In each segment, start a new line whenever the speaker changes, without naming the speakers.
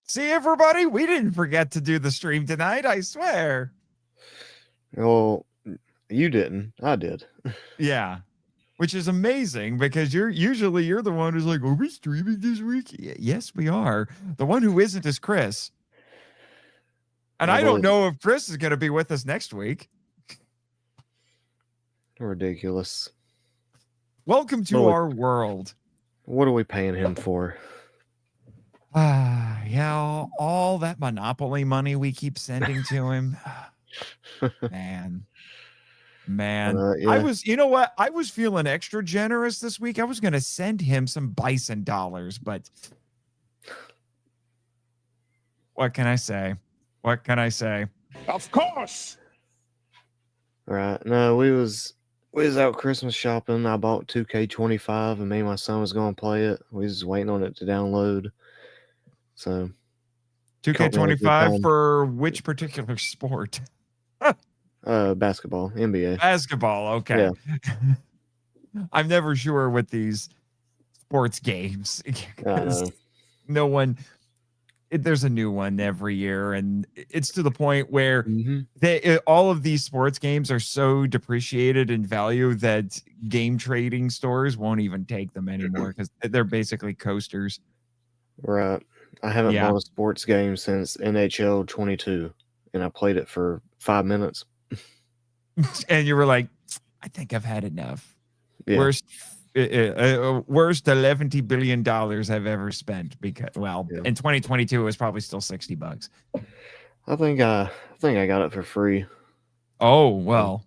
See, everybody, we didn't forget to do the stream tonight, I swear.
Well, you didn't. I did.
Yeah. Which is amazing because you're the one who's like, are we streaming this week? Yes, we are. The one who isn't is Chris. And I don't know if Chris is going to be with us next week.
Ridiculous.
Welcome to our world.
What are we paying him for?
Yeah, all that Monopoly money we keep sending to him. Man.
Yeah.
I was, you know what? I was feeling extra generous this week. I was going to send him some bison dollars, but what can I say? What can I say?
Of course.
Right. No, we was out Christmas shopping. I bought 2K25 and me and my son was going to play it. We was just waiting on it to download. So
2K25 for which particular sport?
Basketball, NBA.
Basketball, okay. Yeah. I'm never sure with these sports games. No one, there's a new one every year, and it's to the point where all of these sports games are so depreciated in value that game trading stores won't even take them anymore because they're basically coasters.
Right. I haven't bought a sports game since NHL 22, and I played it for 5 minutes.
And you were like, I think I've had enough.
Yeah.
Worst $11 billion I've ever spent because, in 2022 it was probably still $60.
I think I got it for free.
Oh, well,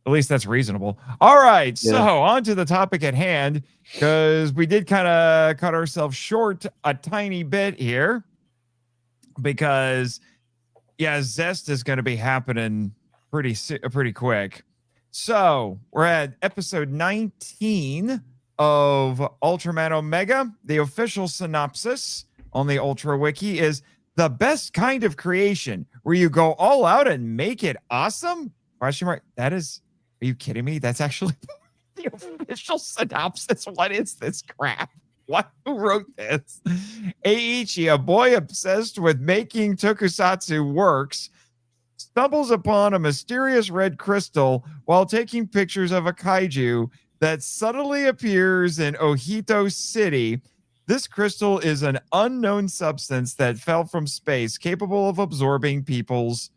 at least that's reasonable. All right, so on to the topic at hand, because we did kind of cut ourselves short a tiny bit here because ZESTZ is going to be happening pretty quick. So we're at episode 19 of Ultraman Omega. The official synopsis on the Ultra Wiki is the best kind of creation where you go all out and make it awesome? Question mark. That is, are you kidding me? That's actually the official synopsis. What is this crap? Who wrote this? Eiichi, a boy obsessed with making tokusatsu works, stumbles upon a mysterious red crystal while taking pictures of a kaiju that subtly appears in Ohito City. This crystal is an unknown substance that fell from space, capable of absorbing people's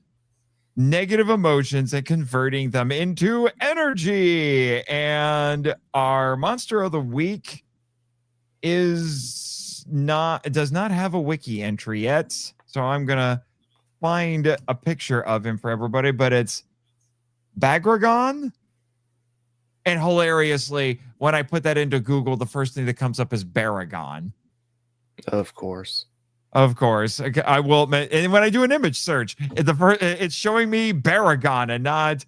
negative emotions and converting them into energy. And our monster of the week does not have a wiki entry yet. So I'm going to find a picture of him for everybody, but it's Bagragon. And hilariously, when I put that into Google, the first thing that comes up is Baragon.
Of course. I will admit, and when I do an image search, it's showing me Baragon and not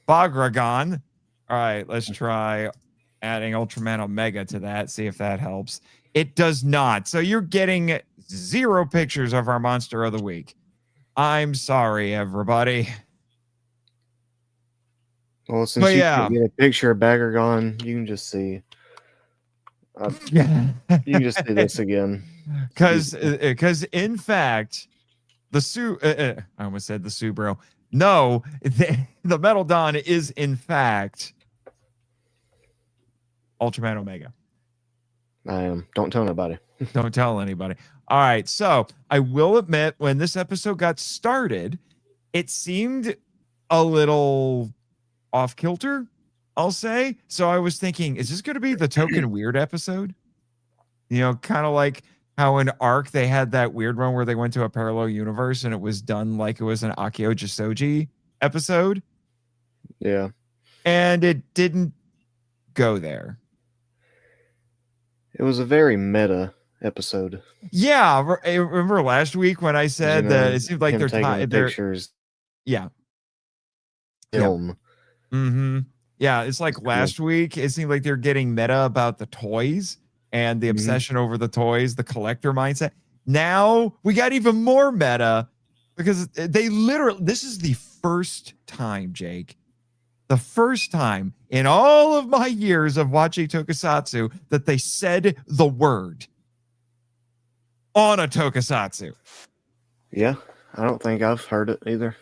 Bagragon. All right, let's try adding Ultraman Omega to that, see if that helps. It does not. So you're getting 0 pictures of our monster of the week. I'm sorry, everybody. Well, since you can get a picture of Bagragon, you can just see. You can just see this again.
Because in fact, I almost said the Subaru. No, the Metal Dawn is in fact Ultraman Omega.
I am. Don't tell nobody.
Don't tell anybody. All right. So I will admit, when this episode got started, it seemed a little off kilter, I'll say. So I was thinking, is this going to be the token weird episode? You know, kind of like how in Arc they had that weird one where they went to a parallel universe and it was done like it was an Akio Jisoji episode.
Yeah.
And it didn't go there.
It was a very meta episode.
Yeah. Remember last week when I said that it seemed like they're
taking pictures.
Yeah.
Film.
Yeah. Mm-hmm. Yeah. It's like last week, it seemed like they're getting meta about the toys and the obsession over the toys, the collector mindset. Now we got even more meta because they literally, this is the first time, Jake, the first time in all of my years of watching tokusatsu that they said the word. on a tokusatsu.
Yeah, I don't think I've heard it either.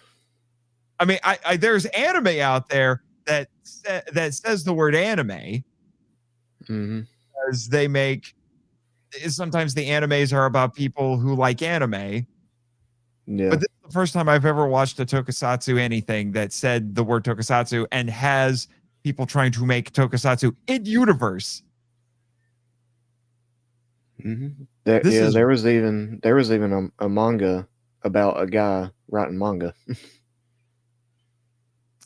I mean, I there's anime out there that says the word anime because they make. Sometimes the animes are about people who like anime.
Yeah.
But this is the first time I've ever watched a tokusatsu anything that said the word tokusatsu and has people trying to make tokusatsu in universe.
There was even a manga about a guy writing manga.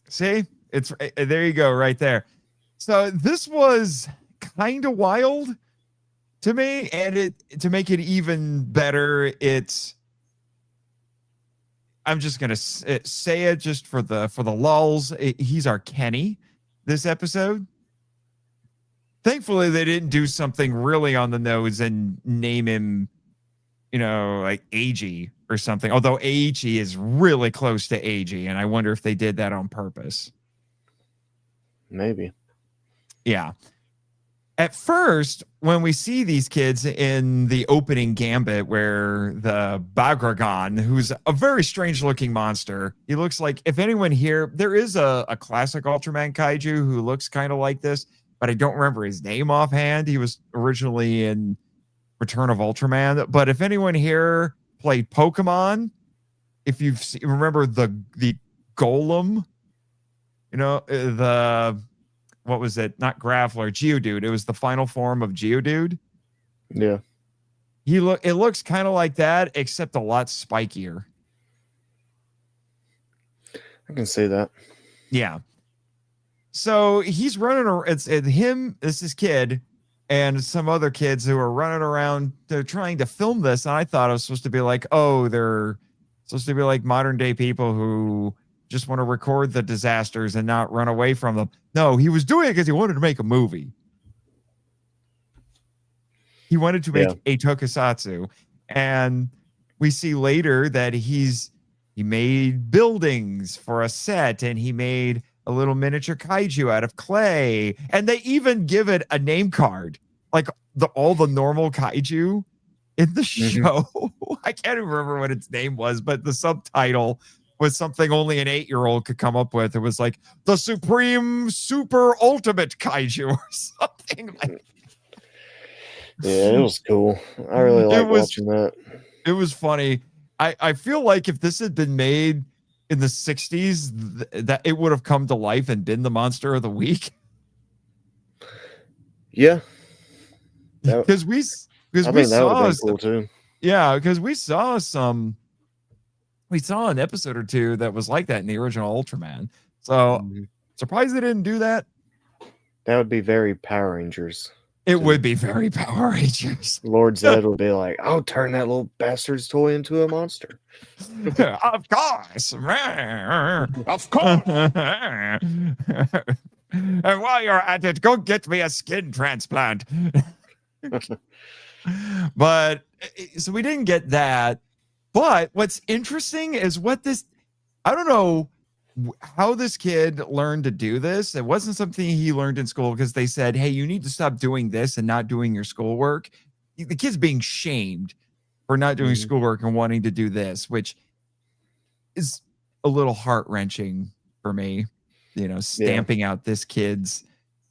See, it's there you go, right there. So this was kind of wild to me, and to make it even better, I'm just gonna say it just for the lulls. He's our Kenny this episode. Thankfully, they didn't do something really on the nose and name him, like Eiji or something. Although Eiji is really close to Eiji, and I wonder if they did that on purpose.
Maybe.
Yeah. At first, when we see these kids in the opening gambit where the Bagragon, who's a very strange looking monster, he looks like, if anyone here, there is a classic Ultraman kaiju who looks kind of like this, but I don't remember his name offhand. He was originally in Return of Ultraman. But if anyone here played Pokemon, if you remember the Golem, what was it? Not Graveler, Geodude. It was the final form of Geodude.
Yeah.
It looks kind of like that, except a lot spikier.
I can see that.
Yeah. So he's running around. It's him, this kid, and some other kids who are running around. They're trying to film this. And I thought it was supposed to be like, they're supposed to be like modern day people who just want to record the disasters and not run away from them. No, he was doing it because he wanted to make a movie. He wanted to make a tokusatsu. And we see later that he made buildings for a set, and he made a little miniature kaiju out of clay. And they even give it a name card, like all the normal kaiju in the show. I can't even remember what its name was, but the subtitle was something only an 8-year-old could come up with. It was like the Supreme Super Ultimate Kaiju or something like that.
Yeah, it was cool. I really liked watching that.
It was funny. I feel like if this had been made in the 60s, that it would have come to life and been the monster of the week.
Yeah.
Because we saw cool too. Yeah, because we saw an episode or two that was like that in the original Ultraman. So surprised they didn't do that.
That would be very Power Rangers.
It would be very Power Rangers.
Lord Zed would be like, I'll turn that little bastard's toy into a monster.
Of course. Of course. And while you're at it, go get me a skin transplant. But so we didn't get that. But what's interesting is I don't know how this kid learned to do this. It wasn't something he learned in school because they said, hey, you need to stop doing this and not doing your schoolwork. The kid's being shamed for not doing schoolwork and wanting to do this, which is a little heart-wrenching for me, stamping out this kid's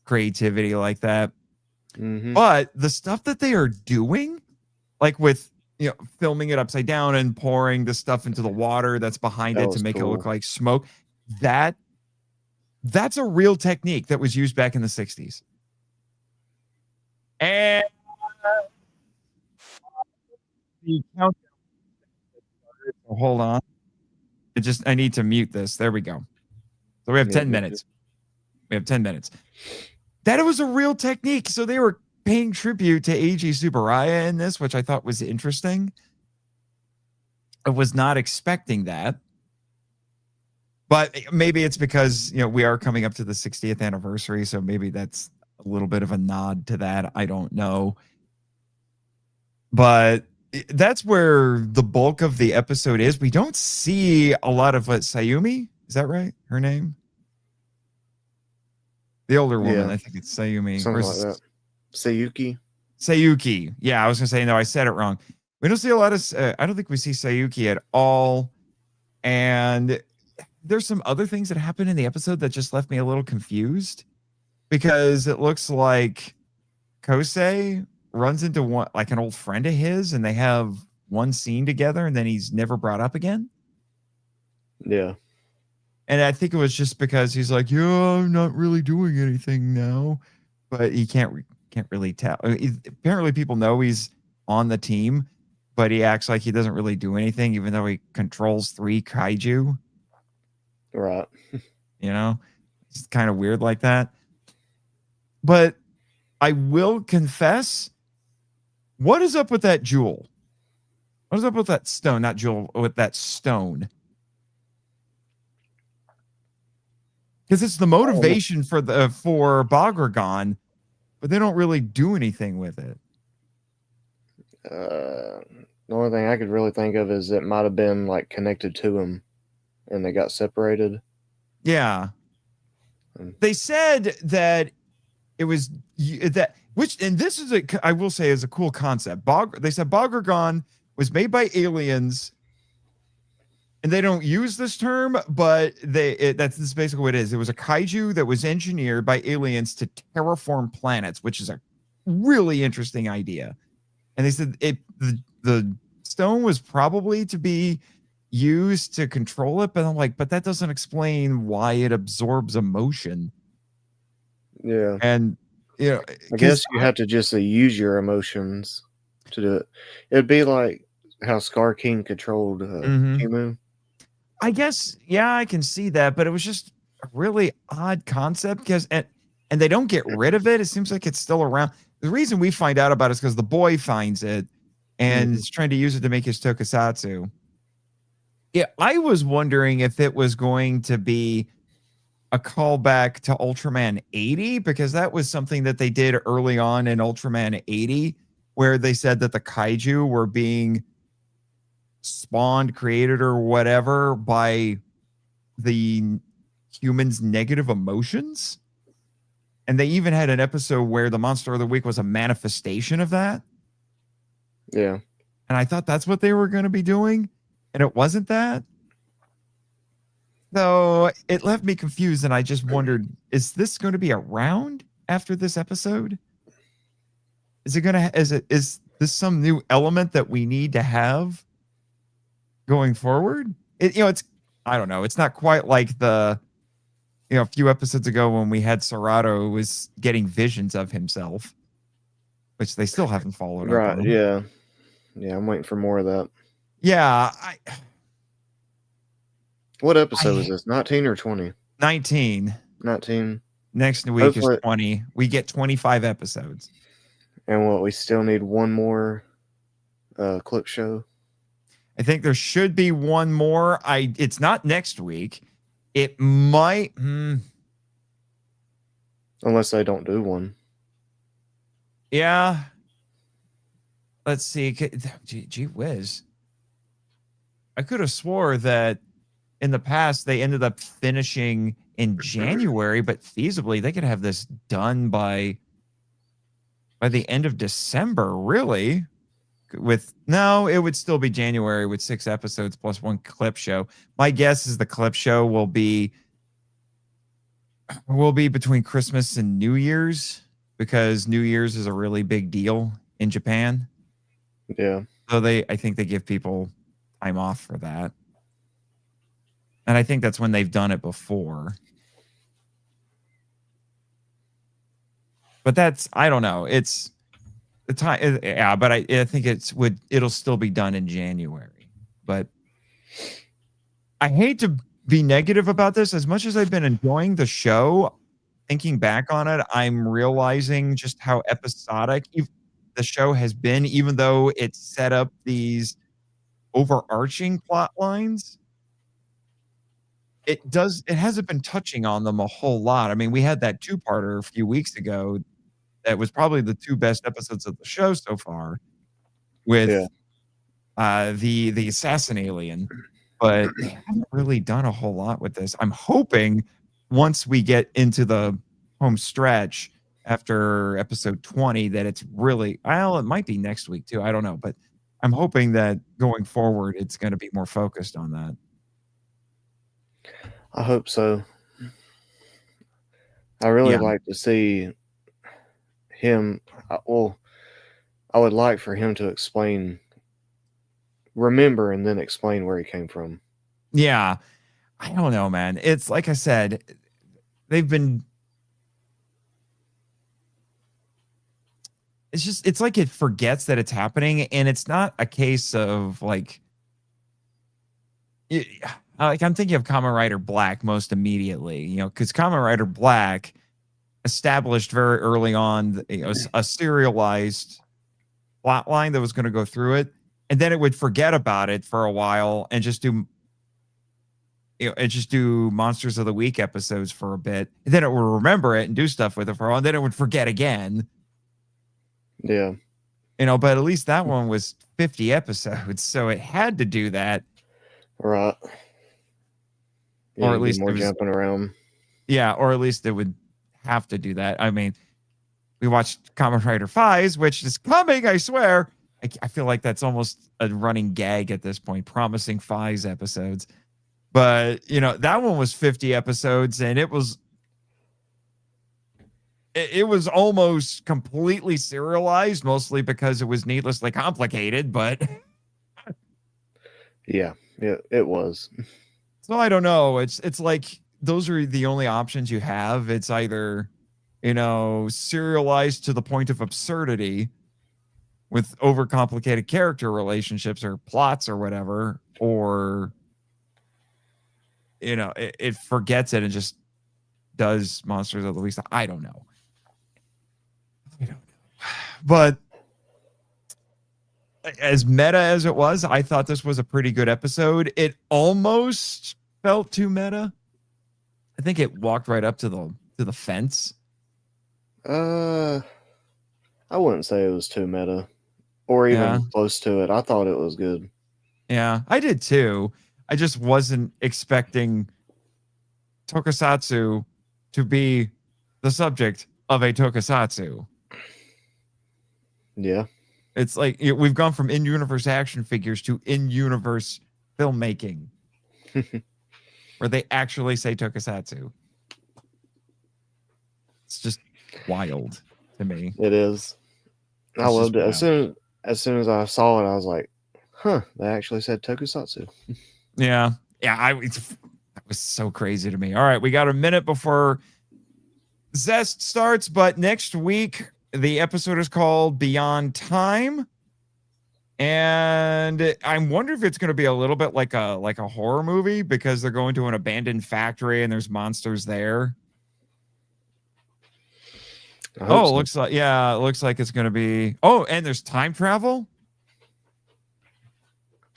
creativity like that. But the stuff that they are doing, like with filming it upside down and pouring the stuff into the water that's behind it to make it look like smoke, that's a real technique that was used back in the 60s. And the countdown. Hold on. I need to mute this. There we go. So we have 10 minutes. We have 10 minutes. That was a real technique. So they were paying tribute to Eiji Tsuburaya in this, which I thought was interesting. I was not expecting that. But maybe it's because, we are coming up to the 60th anniversary. So maybe that's a little bit of a nod to that. I don't know. But that's where the bulk of the episode is. We don't see a lot of Sayumi. Is that right? Her name? The older woman. I think it's Sayumi.
Something like that. Sayuki.
Yeah, I was going to say, no, I said it wrong. We don't see a lot of, I don't think we see Sayuki at all. And there's some other things that happen in the episode that just left me a little confused because it looks like Kosei runs into one, like an old friend of his, and they have one scene together and then he's never brought up again.
Yeah.
And I think it was just because he's like, yeah, I'm not really doing anything now, but he can't really tell. Apparently people know he's on the team, but he acts like he doesn't really do anything, even though he controls 3 kaiju.
Right.
You know, it's kind of weird like that. But I will confess, what is up with that jewel? What is up with that stone? Not jewel, with that stone. Because it's the motivation for Bagragon, but they don't really do anything with it.
The only thing I could really think of is it might have been like connected to him, and they got separated.
Yeah, they said that it was that, which, and this is I will say is a cool concept. They said Bagragon was made by aliens. And they don't use this term, but that's basically what it is. It was a kaiju that was engineered by aliens to terraform planets, which is a really interesting idea. And they said the stone was probably to be used to control it, but I'm like, but that doesn't explain why it absorbs emotion.
Yeah.
And you know,
I guess you have to just use your emotions to do it. It'd be like how Scar King controlled Kimu.
I guess, yeah, I can see that, but it was just a really odd concept because, and they don't get rid of it. It seems like it's still around. The reason we find out about it is because the boy finds it and is trying to use it to make his tokusatsu. Yeah, I was wondering if it was going to be a callback to Ultraman 80, because that was something that they did early on in Ultraman 80, where they said that the kaiju were being spawned, created, or whatever by the humans' negative emotions. And they even had an episode where the monster of the week was a manifestation of that.
Yeah.
And I thought that's what they were going to be doing, and it wasn't that. So it left me confused, and I just wondered, is this going to be around after this episode? Is this some new element that we need to have going forward? I don't know. It's not quite like a few episodes ago when we had Serato who was getting visions of himself, which they still haven't followed up on.
Yeah. Yeah, I'm waiting for more of that.
Yeah.
What episode is this? 19 or 20?
19.
19.
Next week is 20. We get 25 episodes.
And we still need one more clip show?
I think there should be one more. It's not next week. It might.
Unless they don't do one.
Yeah. Let's see. Gee whiz. I could have swore that in the past they ended up finishing in January, but feasibly they could have this done by the end of December, really. It would still be January with 6 episodes plus 1 clip show. My guess is the clip show will be between Christmas and New Year's, because New Year's is a really big deal in Japan.
Yeah.
So I think they give people time off for that. And I think that's when they've done it before. But I don't know. It's the time. Yeah, but I think it'll still be done in January. But I hate to be negative about this. As much as I've been enjoying the show, thinking back on it, I'm realizing just how episodic the show has been, even though it set up these overarching plot lines. It hasn't been touching on them a whole lot. I mean, we had that 2-parter a few weeks ago that was probably the 2 best episodes of the show so far, with the assassin alien, but they haven't really done a whole lot with this. I'm hoping once we get into the home stretch after episode 20 that it's really, it might be next week too. I don't know, but I'm hoping that going forward, it's going to be more focused on that.
I hope so. I really like to see him. Well, I would like for him to remember, and then explain where he came from.
Yeah. I don't know, man. It's like I said, it's like it forgets that it's happening. And it's not a case of like I'm thinking of Kamen Rider Black most immediately, because Kamen Rider Black established very early on a serialized plot line that was going to go through it, and then it would forget about it for a while and just do Monsters of the Week episodes for a bit, and then it would remember it and do stuff with it for a while, and then it would forget again.
Yeah.
But at least that one was 50 episodes, so it had to do that.
Right. Yeah,
or at least
more jumping around.
Yeah, or at least it would have to do that. I mean, we watched Kamen Rider 5, which is coming, I swear. I feel like that's almost a running gag at this point, promising 5 episodes. But, that one was 50 episodes, and it was almost completely serialized, mostly because it was needlessly complicated, but
yeah, it was.
So I don't know. It's like those are the only options you have. It's either, serialized to the point of absurdity with overcomplicated character relationships or plots or whatever, or it forgets it and just does Monsters of the Week. I don't know. But as meta as it was, I thought this was a pretty good episode. It almost felt too meta. I think it walked right up to the fence.
I wouldn't say it was too meta or even close to it. I thought it was good.
Yeah, I did too. I just wasn't expecting tokusatsu to be the subject of a tokusatsu.
Yeah.
It's like we've gone from in-universe action figures to in-universe filmmaking where they actually say tokusatsu. It's just wild to me.
It is. I loved it. As soon as I saw it, I was like, huh, they actually said tokusatsu.
Yeah. Yeah, that was so crazy to me. All right, we got a minute before ZEST starts, but next week the episode is called Beyond Time. And I wonder if it's going to be a little bit like a horror movie because they're going to an abandoned factory and there's monsters there. Oh, so. It looks like it's going to be. Oh, and there's time travel.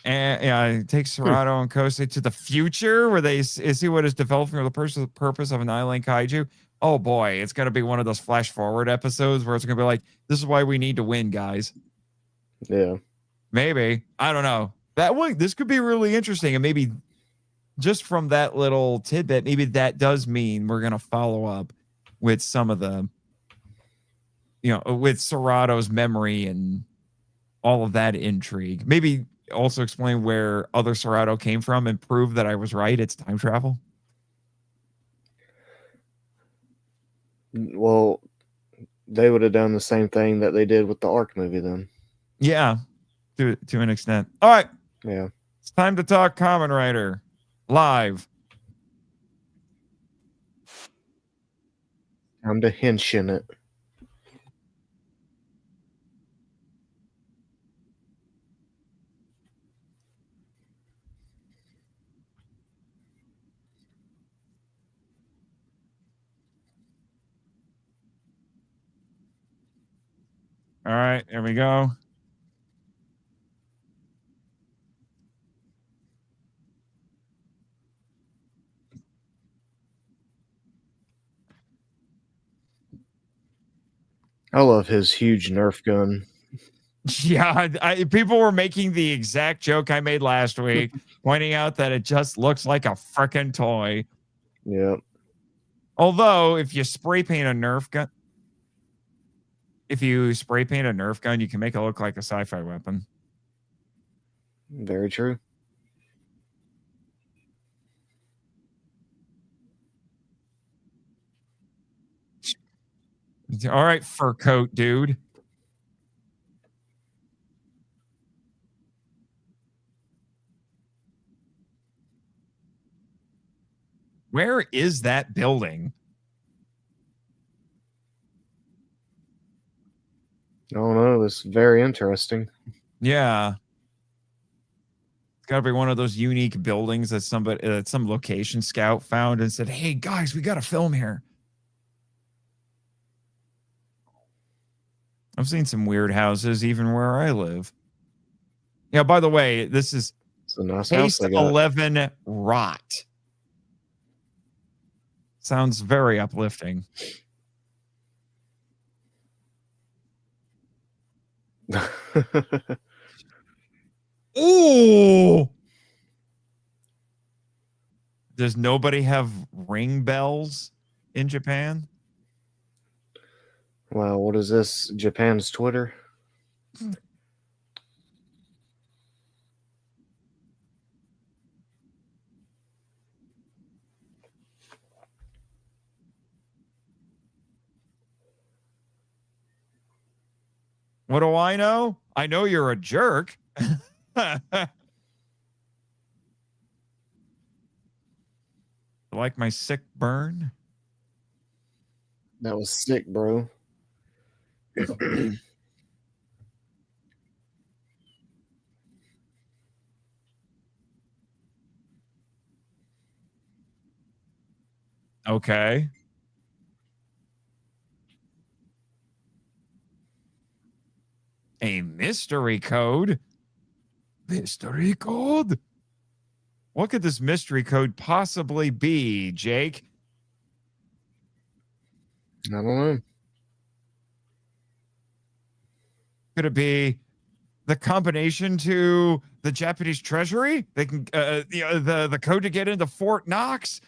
And it takes Serato and Kosei to the future where they see what is developing for the purpose of an island kaiju. Oh boy, it's going to be one of those flash forward episodes where it's going to be like, this is why we need to win, guys.
Yeah.
Maybe. I don't know. This could be really interesting. And maybe just from that little tidbit, maybe that does mean we're going to follow up with some of the, with Serato's memory and all of that intrigue. Maybe also explain where other Serato came from and prove that I was right. It's time travel.
Well, they would have done the same thing that they did with the Ark movie then.
Yeah, to an extent. All right.
Yeah.
It's time to talk Kamen Rider live.
Time to Henshin it.
All right, there we go.
I love his huge Nerf gun.
Yeah, people were making the exact joke I made last week, pointing out that it just looks like a freaking toy.
Yeah.
Although, if you spray paint a Nerf gun, you can make it look like a sci-fi weapon.
Very true.
All right, fur coat dude. Where is that building?
I don't know. It's very interesting.
Yeah. It's got to be one of those unique buildings that some location scout found and said, "Hey guys, we got to film here." I've seen some weird houses even where I live. Yeah, by the way, this is
It's a nice
Case
house they got.
11 Rot. Sounds very uplifting. Ooh. Does nobody have ring bells in Japan?
Wow, what is this? Japan's Twitter?
What do I know? I know you're a jerk. Like my sick burn?
That was sick, bro.
Okay. A mystery code? Mystery code? What could this mystery code possibly be, Jake?
I don't know.
Could it be the combination to the Japanese treasury? They can the code to get into Fort Knox?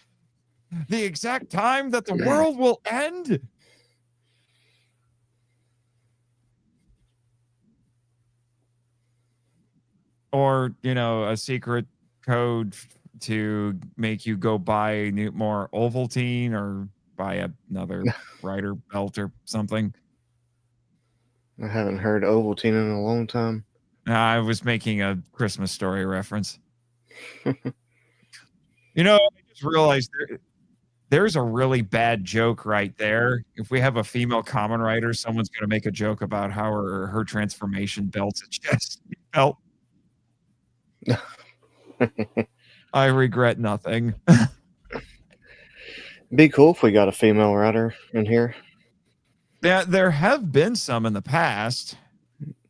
The exact time that the world will end? Or, a secret code to make you go buy more Ovaltine or buy another rider belt or something.
I haven't heard Ovaltine in a long time.
I was making a Christmas Story reference. I just realized there's a really bad joke right there. If we have a female Kamen Rider, someone's going to make a joke about how her transformation belt's a chest belt. I regret nothing.
Be cool if we got a female rider in here.
Yeah, there have been some in the past.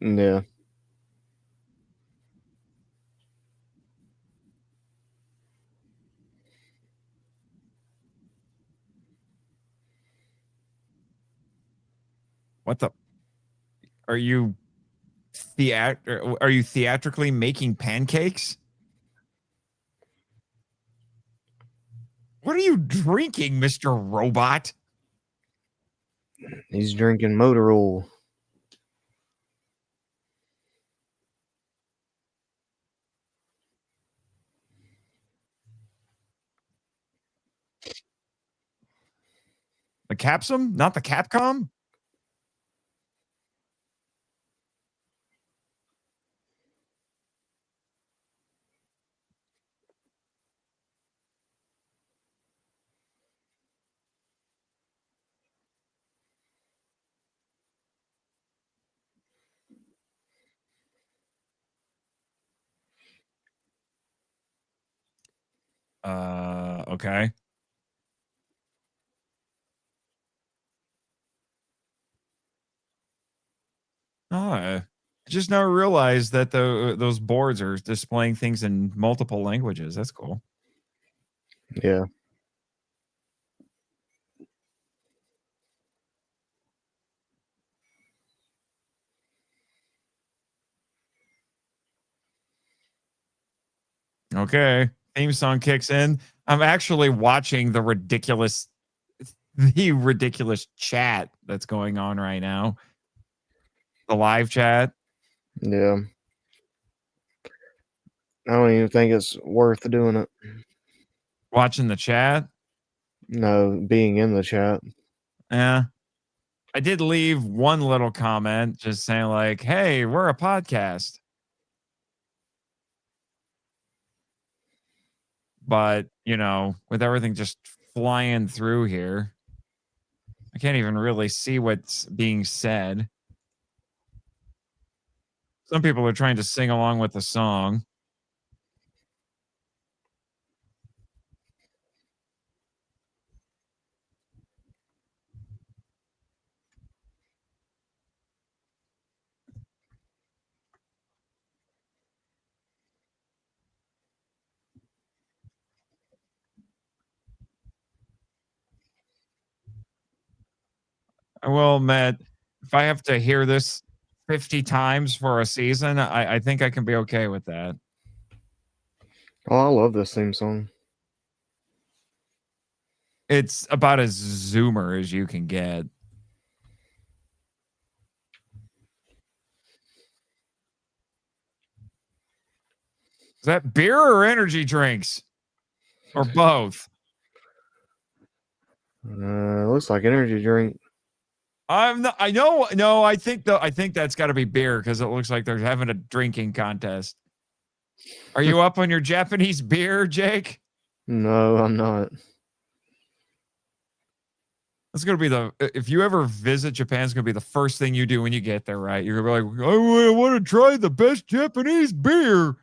Yeah.
What the? Are you theatrically making pancakes? What are you drinking, Mr. Robot?
He's drinking motor oil.
The Capsum, not the Capcom? Okay. Oh, I just now realized that those boards are displaying things in multiple languages. That's cool.
Yeah.
Okay. Theme song kicks in. I'm actually watching the ridiculous chat that's going on right now. The live chat.
Yeah. I don't even think it's worth doing it.
Watching the chat.
No, being in the chat.
Yeah. I did leave one little comment just saying, like, hey, we're a podcast. But, with everything just flying through here, I can't even really see what's being said. Some people are trying to sing along with the song. Well, Matt, if I have to hear this 50 times for a season, I think I can be okay with that.
Oh, I love this theme song.
It's about as zoomer as you can get. Is that beer or energy drinks? Or both?
Looks like energy drink.
I'm not, I know. No, I think that's got to be beer because it looks like they're having a drinking contest. Are you up on your Japanese beer, Jake?
No, I'm not.
That's going to be if you ever visit Japan, it's going to be the first thing you do when you get there, right? You're going to be like, I want to try the best Japanese beer.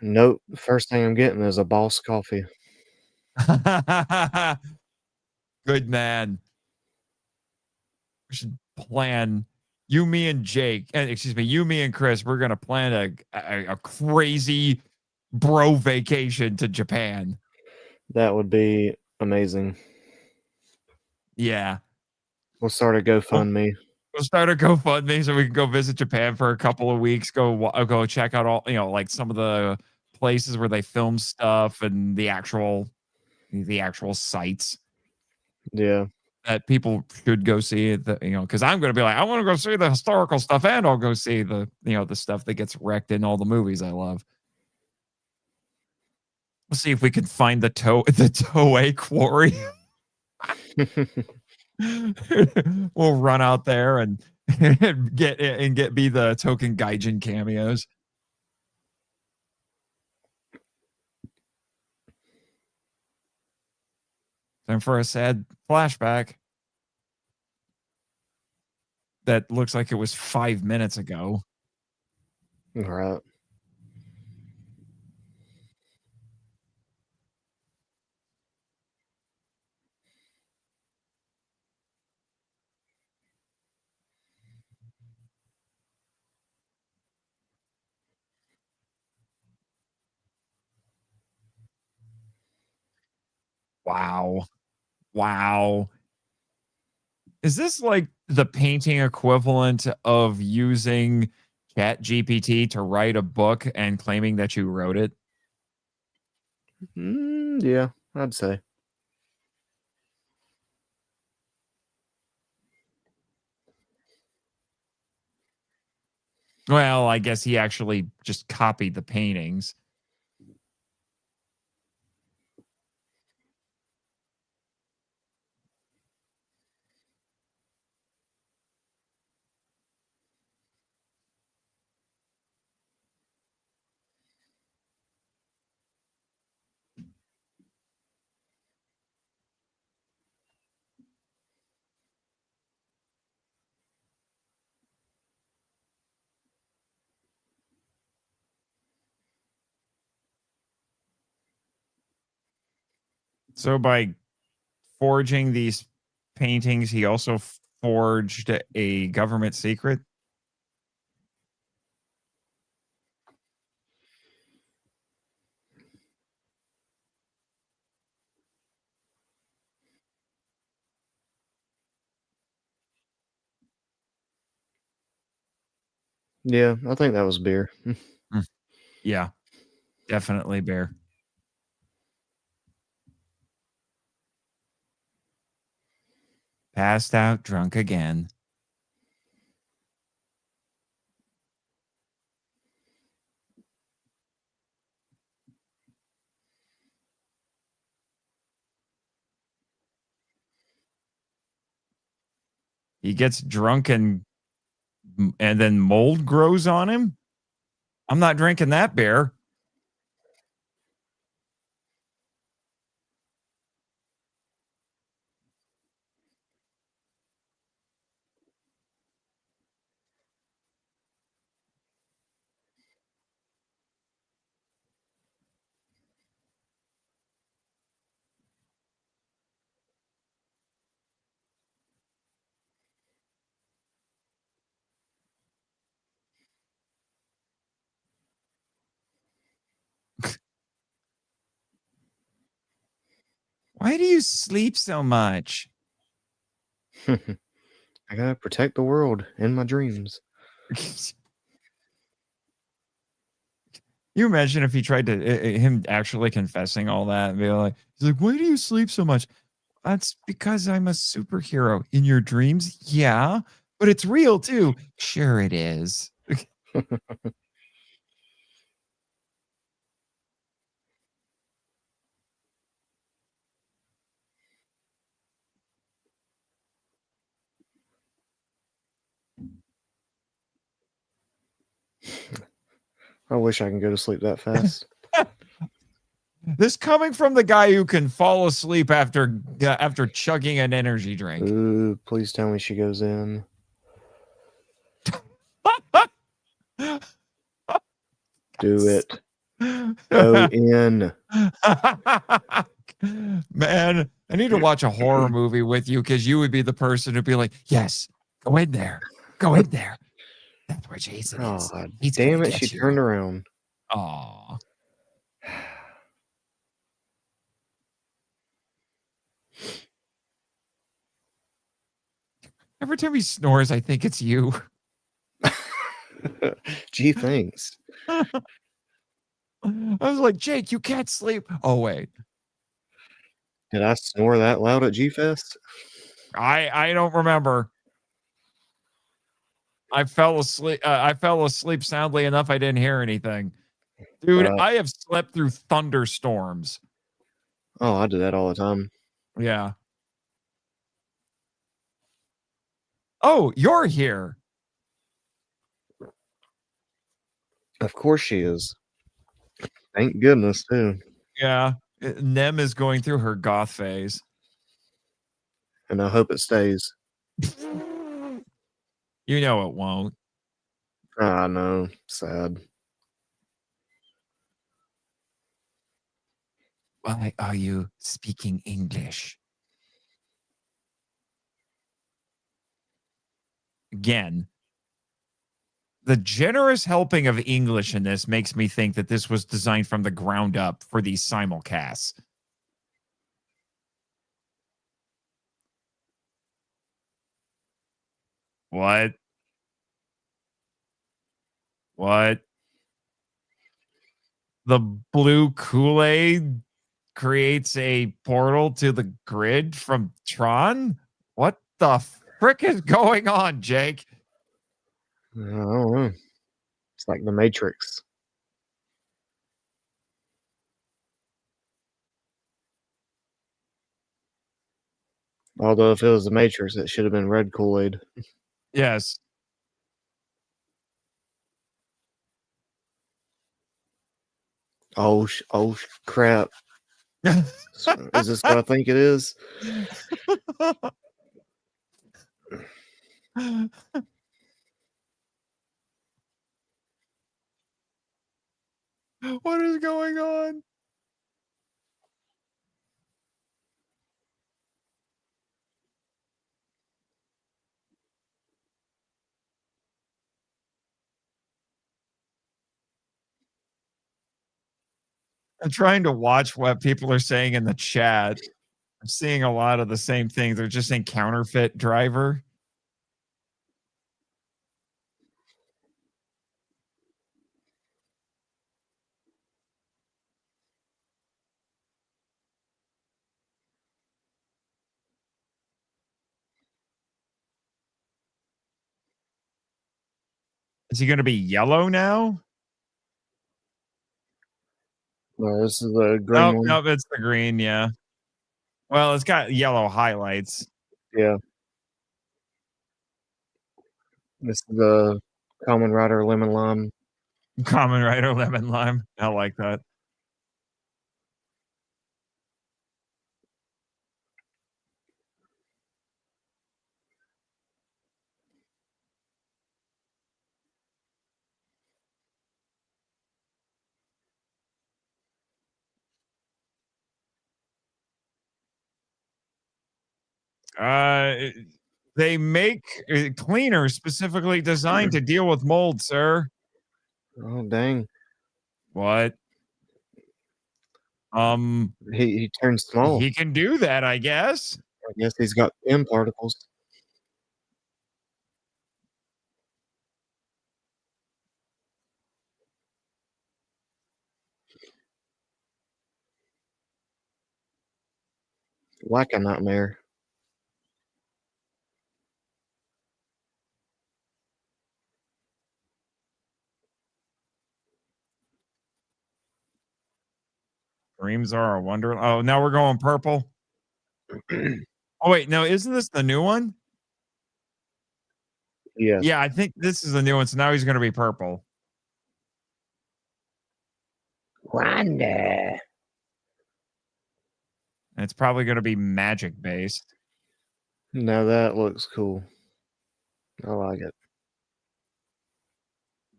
Nope. The first thing I'm getting is a Boss coffee.
Good man. We should plan you, me, and Jake. Excuse me, you, me, and Chris. We're going to plan a crazy bro vacation to Japan.
That would be amazing.
Yeah.
We'll start a GoFundMe.
We'll start a GoFundMe so we can go visit Japan for a couple of weeks. Go check out all, like some of the places where they film stuff and the actual sites.
Yeah.
That people should go see, because I'm going to be like, I want to go see the historical stuff and I'll go see the stuff that gets wrecked in all the movies I love. Let's see if we can find the Toei quarry. We'll run out there and be the token gaijin cameos. Time for a sad flashback. That looks like it was 5 minutes ago.
All right.
Wow. Is this like the painting equivalent of using ChatGPT to write a book and claiming that you wrote it?
Yeah, I'd say.
Well, I guess he actually just copied the paintings. So by forging these paintings, he also forged a government secret.
Yeah, I think that was beer.
Yeah, definitely bear. Passed out, drunk again. he gets drunk and then mold grows on him. I'm not drinking that beer. Why do you sleep so much?
I gotta protect the world in my dreams.
You imagine if he tried to him actually confessing all that and be like, he's like, why do you sleep so much? That's because I'm a superhero in your dreams. Yeah, but it's real too. Sure, it is.
I wish I can go to sleep that fast.
This coming from the guy who can fall asleep after chugging an energy drink.
Ooh, please tell me she goes in. Do it. Go in.
Man, I need to watch a horror movie with you because you would be the person who'd be like, yes, go in there. Go in there. That's where Jason is.
Oh,
He's
damn
gonna
it,
get
she
you.
turned around.
Aw. Every time he snores, I think it's you.
Gee, thanks.
I was like, Jake, you can't sleep. Oh, wait.
Did I snore that loud at G-Fest?
I don't remember. I fell asleep soundly enough I didn't hear anything. Dude, I have slept through thunderstorms.
Oh, I do that all the time.
Yeah. Oh, you're here.
Of course she is. Thank goodness, too.
Yeah. Nem is going through her goth phase.
And I hope it stays.
You know it won't.
I know. Sad.
Why are you speaking English? Again, the generous helping of English in this makes me think that this was designed from the ground up for these simulcasts. What? What? The blue Kool-Aid creates a portal to the grid from Tron? What the frick is going on, Jake?
I don't know. It's like the Matrix. Although if it was the Matrix, it should have been red Kool-Aid.
Yes.
Oh, crap. Is this what I think it is?
What is going on? I'm trying to watch what people are saying in the chat. I'm seeing a lot of the same things. They're just saying counterfeit driver. Is he going to be yellow now?
No, this is the green
Nope,
one.
nope, it's the green. Yeah. Well, it's got yellow highlights.
Yeah. This is the Kamen Rider Lemon Lime.
Kamen Rider Lemon Lime. I like that. They make cleaners specifically designed to deal with mold, sir.
Oh dang!
What?
He turned small.
He can do that, I guess.
I guess he's got M particles. Like a nightmare.
Dreams are a wonder. Oh, now we're going purple. Oh wait, no, isn't this the new one?
Yes.
Yeah, I think this is the new one. So now he's going to be purple.
Wonder.
And it's probably going to be magic based.
Now that looks cool. I like it.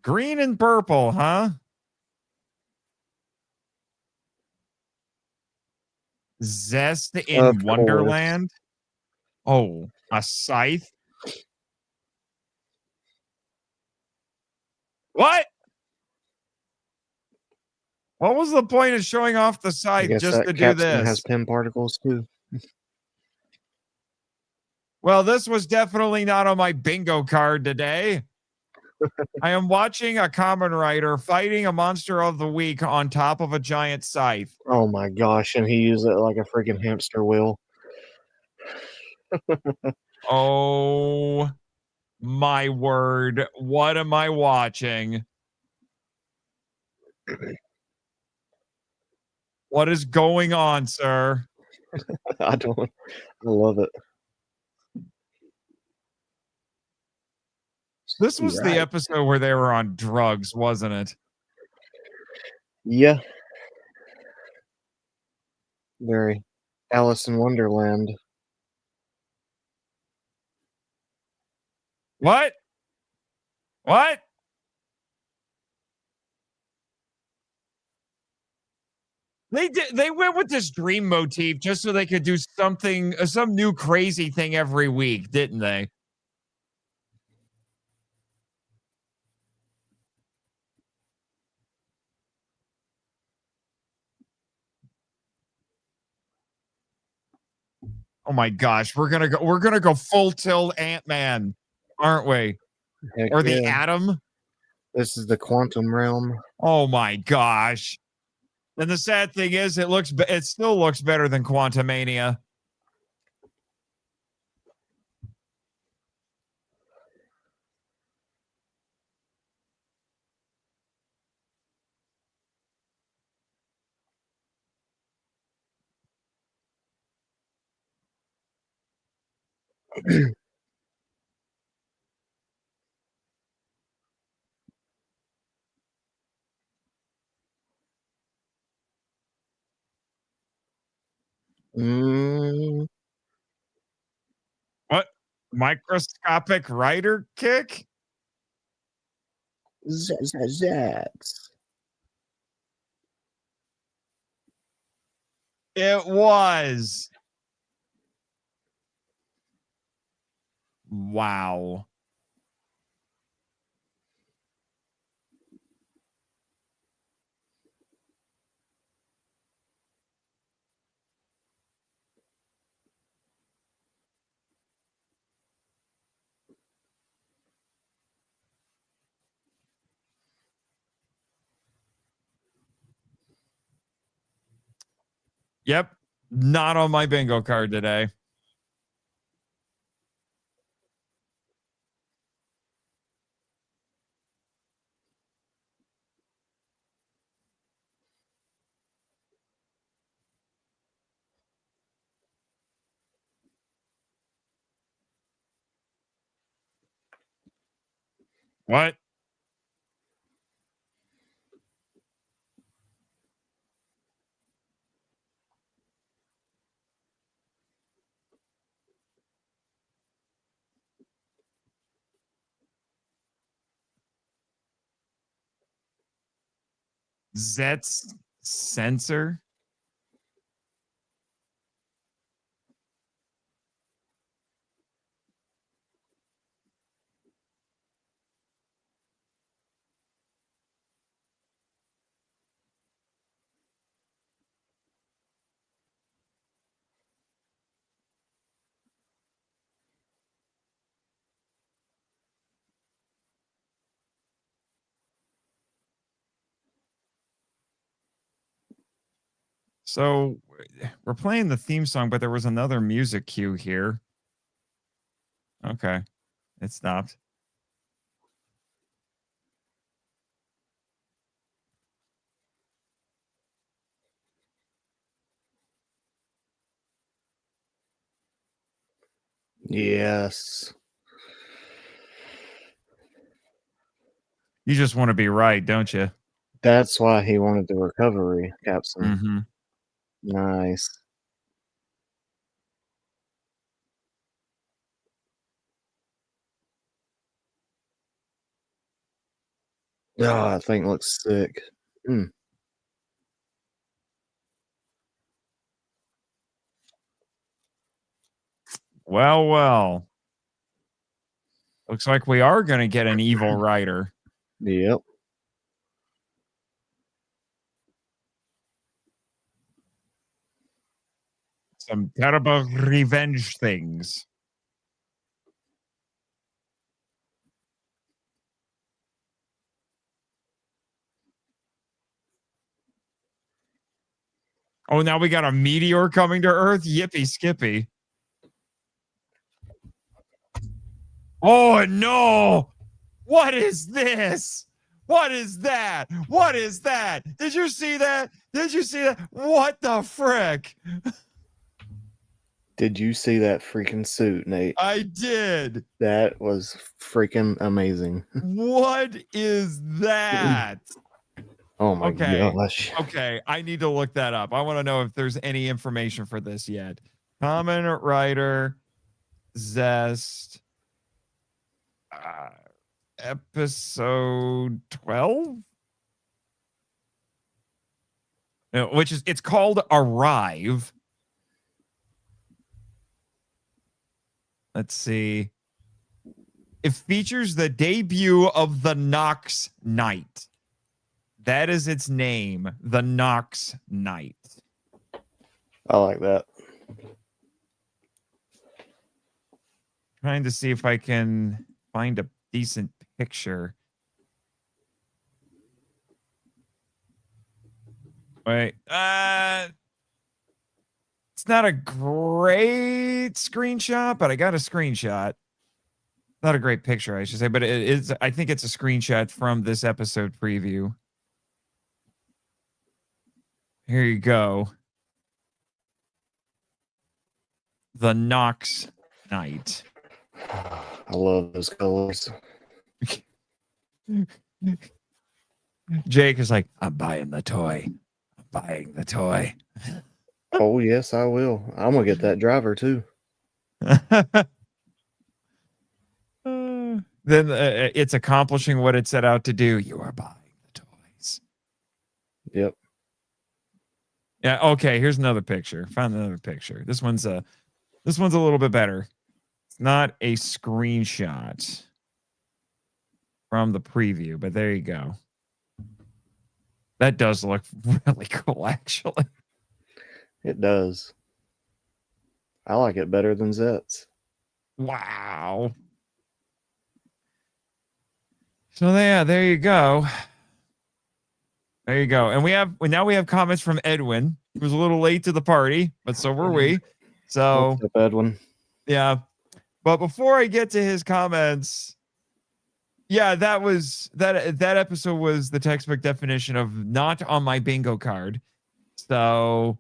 Green and purple, huh? Zest in
Of course.
Wonderland. Oh, a scythe. What? What was the point of showing off the
I
scythe
guess
just
that
to do
capstan has
this?
PIM particles too.
Well, this was definitely not on my bingo card today. I am watching a Kamen Rider fighting a monster of the week on top of a giant scythe.
Oh my gosh! And he used it like a freaking hamster wheel.
Oh my word. What am I watching? What is going on, sir?
I love it.
This was the episode where they were on drugs, wasn't it?
Yeah. Very. Alice in Wonderland.
What? What? They went with this dream motif just so they could do something, some new crazy thing every week, didn't they? Oh my gosh, we're gonna go full tilt Ant-Man, aren't we?
Heck
Or the
yeah.
Atom.
This is the quantum realm.
Oh my gosh. And the sad thing is it still looks better than Quantumania.
Mm,
What? Microscopic rider kick?
ZEZTZ.
It was. Wow. Yep. Not on my bingo card today.
What? ZETZ sensor? So we're playing the theme song, but there was another music cue here. Okay. It stopped.
Yes.
You just want to be right, don't you?
That's why he wanted the recovery capsule.
Mm-hmm.
Nice. Oh, that thing looks sick. Mm.
Well. Looks like we are going to get an evil writer.
Yep.
Some terrible revenge things. Oh, now we got a meteor coming to Earth? Yippee skippy. Oh, no. What is this? What is that? What is that? Did you see that? Did you see that? What the frick?
Did you see that freaking suit, Nate?
I did.
That was freaking amazing.
What is that?
Oh my gosh.
Okay, I need to look that up. I want to know if there's any information for this yet. Kamen Rider Zest episode 12, which is it's called Arrive. Let's see. It features the debut of the Nox Knight. That is its name, the Nox Knight.
I like that.
Trying to see if I can find a decent picture. Wait. It's not a great screenshot, but I got a screenshot. Not a great picture, I should say, but it is. I think it's a screenshot from this episode preview. Here you go. The Nox Knight.
I love those colors.
Jake is like, I'm buying the toy. I'm buying the toy.
Oh, yes, I will. I'm going to get that driver too.
Then it's accomplishing what it set out to do. You are buying the toys.
Yep.
Yeah. Okay. Here's another picture. Found another picture. This one's a little bit better. It's not a screenshot from the preview, but there you go. That does look really cool, actually.
It does. I like it better than ZETZ.
Wow. So there you go. There you go. And we have comments from Edwin. He was a little late to the party, but so were we. So
what's up, Edwin?
Yeah. But before I get to his comments, yeah, that episode was the textbook definition of not on my bingo card. So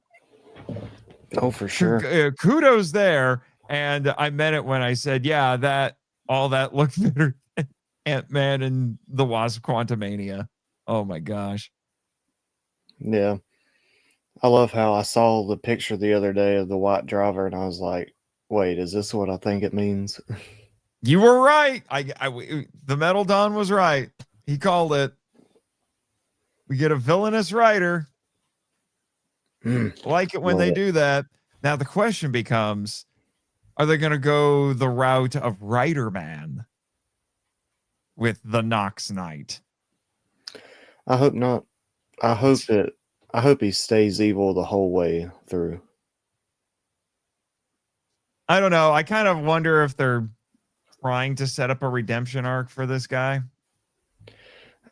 oh, for sure.
Kudos there. And I meant it when I said, yeah, that all that looked better than Ant-Man and the Wasp Quantumania. Oh my gosh.
Yeah. I love how I saw the picture the other day of the white driver and I was like, wait, is this what I think it means?
You were right. The Metal Don was right. He called it. We get a villainous writer. Like it when they do that. Now the question becomes, are they going to go the route of Riderman with the Nox Knight?
I hope not. I hope he stays evil the whole way through.
I don't know. I kind of wonder if they're trying to set up a redemption arc for this guy.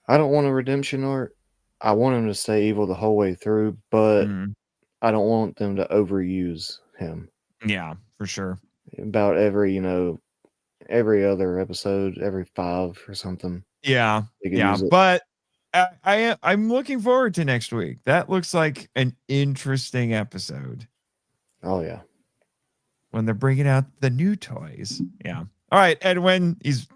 I don't want a redemption arc. I want him to stay evil the whole way through, but I don't want them to overuse him.
Yeah, for sure.
About every other episode, every 5 or something.
Yeah, yeah. But I'm looking forward to next week. That looks like an interesting episode.
Oh yeah,
when they're bringing out the new toys. Yeah. All right, Edwin. He's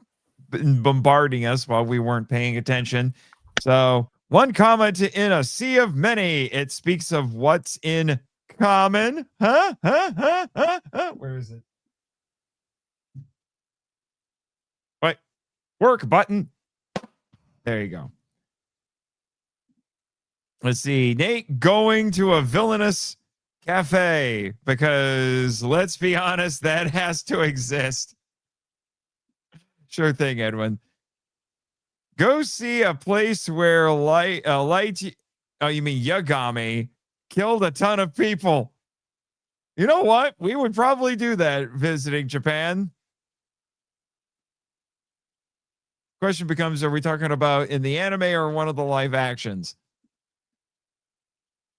been bombarding us while we weren't paying attention. So one comment in a sea of many. It speaks of what's in common. Huh? Where is it? Wait, work button. There you go. Let's see. Nate going to a villainous cafe because let's be honest, that has to exist. Sure thing, Edwin. Go see a place where you mean Yagami killed a ton of people. You know what? We would probably do that visiting Japan. Question becomes, are we talking about in the anime or one of the live actions?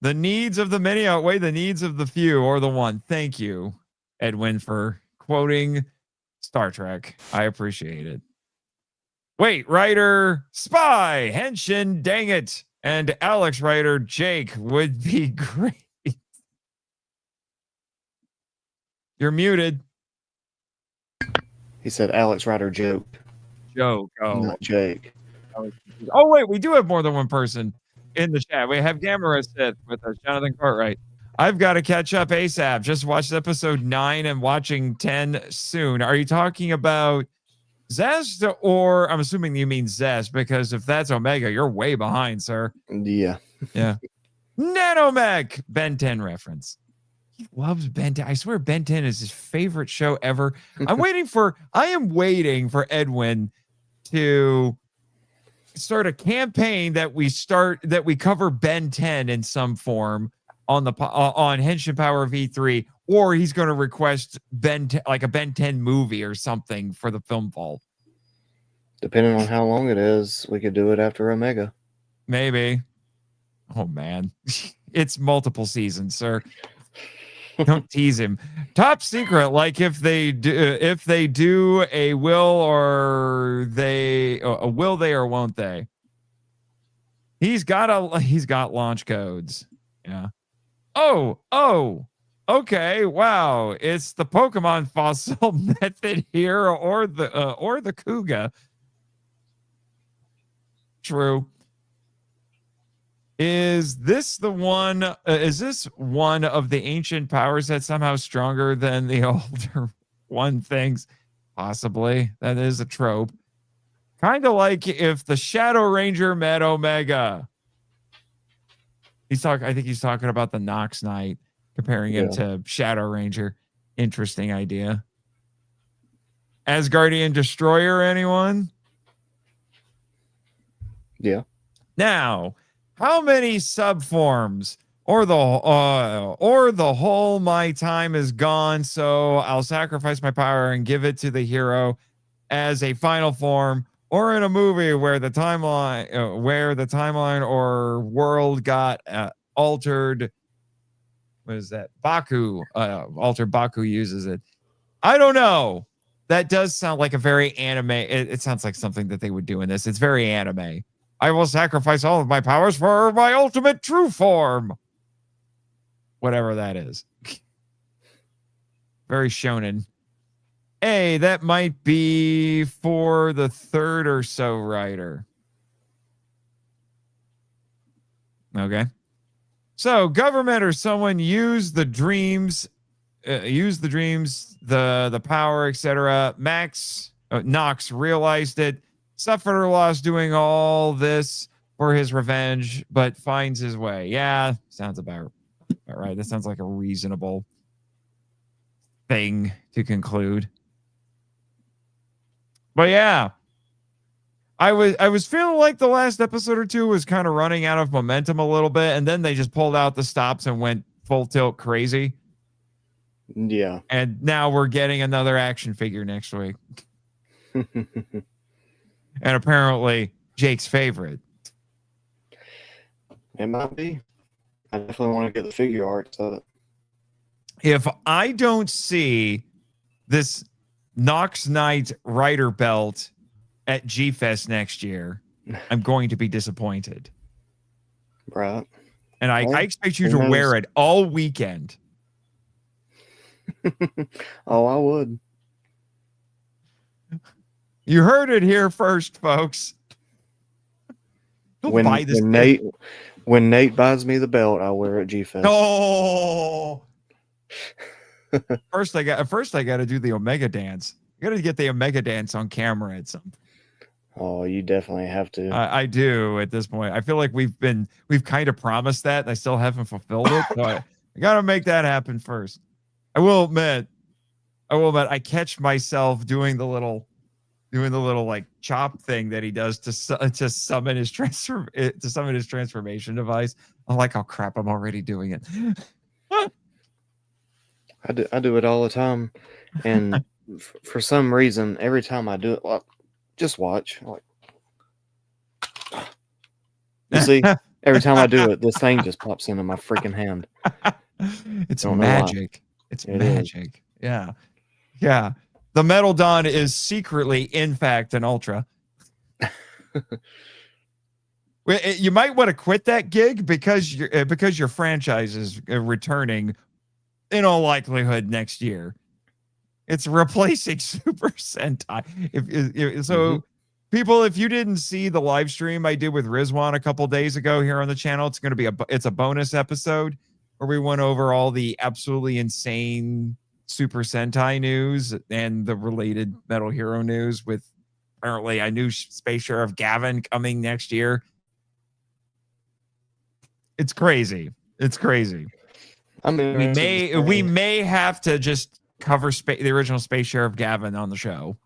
The needs of the many outweigh the needs of the few or the one. Thank you, Edwin, for quoting Star Trek. I appreciate it. Wait, writer Spy, Henshin, dang it. And Alex writer Jake would be great. You're muted.
He said Alex writer joke.
Joke. Oh,
not Jake.
Oh, wait, we do have more than one person in the chat. We have Gamera Sith with us, Jonathan Cartwright. I've got to catch up ASAP. Just watched episode 9 and watching 10 soon. Are you talking about ZEZTZ or I'm assuming you mean ZEZTZ because if that's Omega, you're way behind, sir.
Yeah.
Yeah. Nanomech, Ben 10 reference. He loves Ben 10. I swear Ben 10 is his favorite show ever. I am waiting for Edwin to start a campaign that we cover Ben 10 in some form on Henshin Power V3, or he's going to request like a Ben 10 movie or something for the film vault.
Depending on how long it is, we could do it after Omega.
Maybe. Oh man, it's multiple seasons, sir. Don't tease him. Top secret, like if they do a will they or won't they? He's got launch codes. Yeah. Oh, okay. Wow. It's the Pokemon fossil method here, or the Kuga. True. Is this the one? Is this one of the ancient powers that's somehow stronger than the older one thinks? Possibly. That is a trope. Kind of like if the Shadow Ranger met Omega. I think he's talking about the Nox Knight, comparing him to Shadow Ranger. Interesting idea. Asgardian Destroyer, anyone?
Yeah.
Now, how many subforms or the whole my time is gone, so I'll sacrifice my power and give it to the hero as a final form, or in a movie where the timeline or world got altered. What is that? Baku, altered Baku uses it. I don't know. That does sound like a very anime. It sounds like something that they would do in this. It's very anime. I will sacrifice all of my powers for my ultimate true form. Whatever that is. Very shonen. Hey, that might be for the third or so writer. Okay. So government or someone use the dreams, the power, etc. Nox realized it, suffered a loss doing all this for his revenge, but finds his way. Yeah, sounds about right. That sounds like a reasonable thing to conclude. But yeah, I was feeling like the last episode or two was kind of running out of momentum a little bit, and then they just pulled out the stops and went full tilt crazy.
Yeah.
And now we're getting another action figure next week. And apparently Jake's favorite.
It might be. I definitely want to get the figure art of it.
If I don't see this Nox Knight Rider belt at G-Fest next year, I'm going to be disappointed.
Right.
And I expect you to wear it all weekend.
Oh, I would.
You heard it here first, folks.
When Nate buys me the belt, I'll wear it at G-Fest.
Oh. First I got to do the Omega dance. I got to get the Omega dance on camera at some point.
Oh, you definitely have to.
I do at this point. I feel like we've kind of promised that. And I still haven't fulfilled it. So I got to make that happen first. I will admit, I catch myself doing the little like chop thing that he does to summon his transformation device. I'm like, oh crap, I'm already doing it.
I do it all the time, and for some reason, every time I do it, like, just watch. Like, you see, every time I do it, this thing just pops into my freaking hand.
It's magic. It's magic. Yeah. Yeah. The Metal Dawn is secretly, in fact, an Ultra. You might want to quit that gig because your franchise is returning in all likelihood next year. It's replacing Super Sentai. People, if you didn't see the live stream I did with Rizwan a couple days ago here on the channel, it's going to be a bonus episode where we went over all the absolutely insane Super Sentai news and the related Metal Hero news, with apparently a new Space Sheriff Gavin coming next year. It's crazy. It's crazy. We may have to just cover the original Space Sheriff Gavin on the show.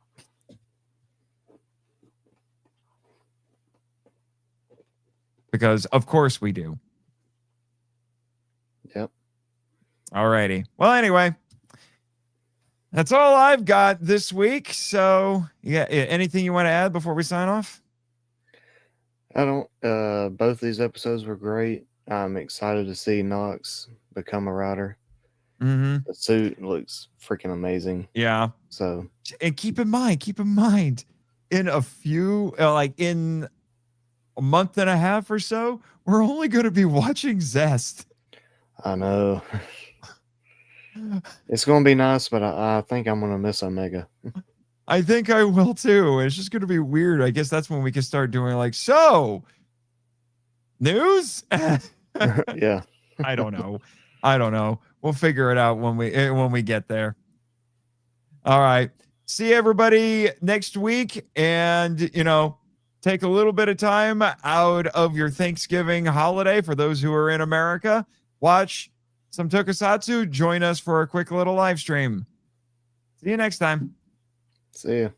Because of course we do.
Yep.
Alrighty. Well, anyway, that's all I've got this week. So, yeah, anything you want to add before we sign off?
I don't. Both these episodes were great. I'm excited to see Nox become a writer.
Mm-hmm.
The suit looks freaking amazing.
Yeah.
So,
and keep in mind, in a few, in a month and a half or so, we're only going to be watching ZEZTZ.
I know. It's going to be nice, but I think I'm going to miss Omega.
I think I will too. It's just going to be weird. I guess that's when we can start doing news?
Yeah.
I don't know. We'll figure it out when we get there. All right. See everybody next week, and take a little bit of time out of your Thanksgiving holiday for those who are in America. Watch some Tokusatsu. Join us for a quick little live stream. See you next time.
See ya.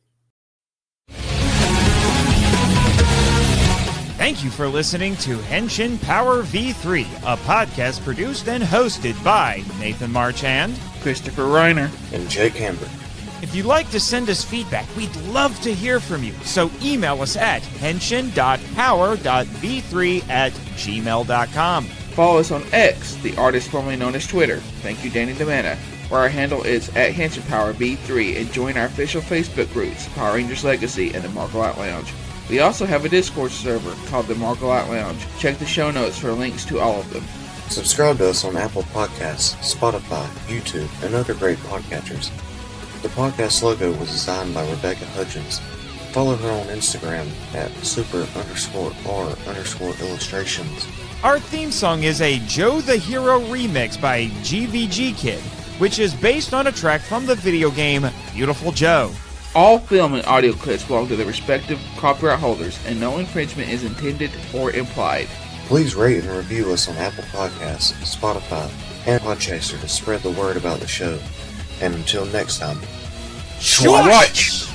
Thank you for listening to Henshin Power V3, a podcast produced and hosted by Nathan March and
Christopher Reiner
and Jake Hamber.
If you'd like to send us feedback, we'd love to hear from you. So email us at henshin.power.v3@gmail.com.
Follow us on X, the artist formerly known as Twitter. Thank you, Danny DeManna, where our handle is @HenshinPowerV3, and join our official Facebook groups, Power Rangers Legacy and the Marco Out Lounge. We also have a Discord server called the Marco Out Lounge. Check the show notes for links to all of them.
Subscribe to us on Apple Podcasts, Spotify, YouTube, and other great podcatchers. The podcast logo was designed by Rebecca Hutchins. Follow her on Instagram at super_r_illustrations.
Our theme song is a Joe the Hero remix by GVG Kid, which is based on a track from the video game Beautiful Joe.
All film and audio clips belong to their respective copyright holders, and no infringement is intended or implied.
Please rate and review us on Apple Podcasts, Spotify, and Podchaser to spread the word about the show. And until next time,
Schwatch!